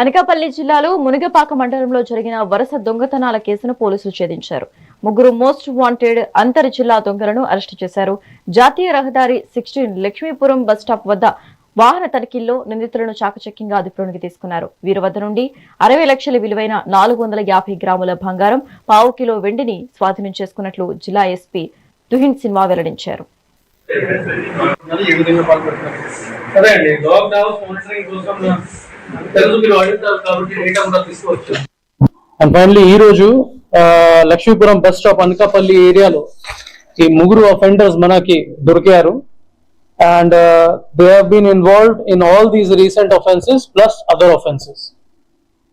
అనకాపల్లి జిల్లాలో మునిగపాక మండలంలో జరిగిన వరుస దొంగతనాల కేసును పోలీసులు ఛేదించారు. ముగ్గురు మోస్ట్ వాంటెడ్ అంతర్ జిల్లా దొంగలను అరెస్టు చేశారు. జాతీయ రహదారి 16 లక్ష్మీపురం బస్టాప్ వద్ద వాహన తనిఖీల్లో నిందితులను చాకచక్యంగా అదుపులోకి తీసుకున్నారు. వీరి వద్ద నుండి 60 లక్షల విలువైన 450 గ్రాముల బంగారం, పావు కిలో వెండిని స్వాధీనం చేసుకున్నట్లు జిల్లా ఎస్పీ తుహిన్ సిన్హా వెల్లడించారు. అండ్ ఫైనల్లీ ఈ రోజు లక్ష్మీపురం బస్ స్టాప్ అనకాపల్లి ఏరియాలో ఈ ముగ్గురు అఫెండర్స్ మనకి దొరికారు. And they have been involved in all these recent offences plus other offences.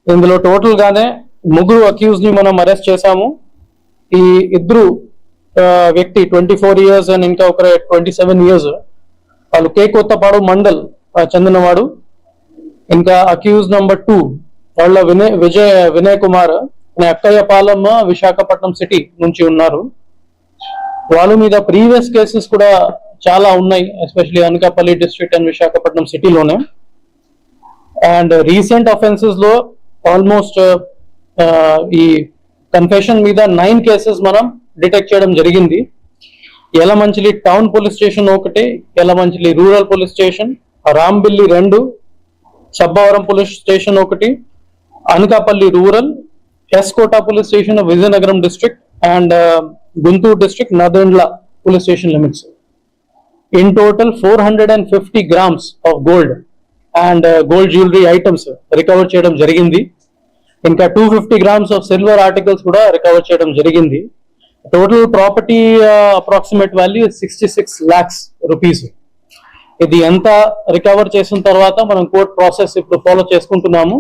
ఇందులో టోటల్ గానే ముగ్గురు అక్యూజ్ ని మనం అరెస్ట్ చేశాము. ఈ ఇద్దరు వ్యక్తి 24 years అండ్ ఇంకా ఒక 27 years వాళ్ళు కేకొత్తపాడు మండల్ చెందినవాడు. ఇంకా అక్యూజ్ నెంబర్ 2 వాళ్ళ వినయ్ కుమార్ అక్కయ్యపాలెం విశాఖపట్నం సిటీ నుంచి ఉన్నారు. వాళ్ళ మీద ప్రీవియస్ కేసెస్ కూడా చాలా ఉన్నాయి, especially Anakapalli district and Visakhapatnam సిటీలోనే. అండ్ రీసెంట్ అఫెన్సెస్ లో ఆల్మోస్ట్ ఈ కన్ఫెషన్ మీద 9 కేసెస్ మనం డిటెక్ట్ చేయడం జరిగింది. యలమంచిలి టౌన్ పోలీస్ స్టేషన్ ఒకటి, Yelamanchili rural police station, Rambilli 2, Sabbavaram police station ఒకటి, Anakapalli rural, S Kota police station Vizianagaram district and Guntur district Nadendla police station limits. In total 450 grams of gold and gold jewellery items recover చేయడం జరిగింది. ఇంకా 250 grams ఆఫ్ సిల్వర్ ఆర్టికల్స్ కూడా recover చేయడం జరిగింది. Total property approximate value 66 lakhs rupees. ఇది ఎంత recover చేసిన తర్వాత మనం కోర్ట్ ప్రాసెస్ ఇప్పుడు ఫాలో చేసుకుంటున్నాము.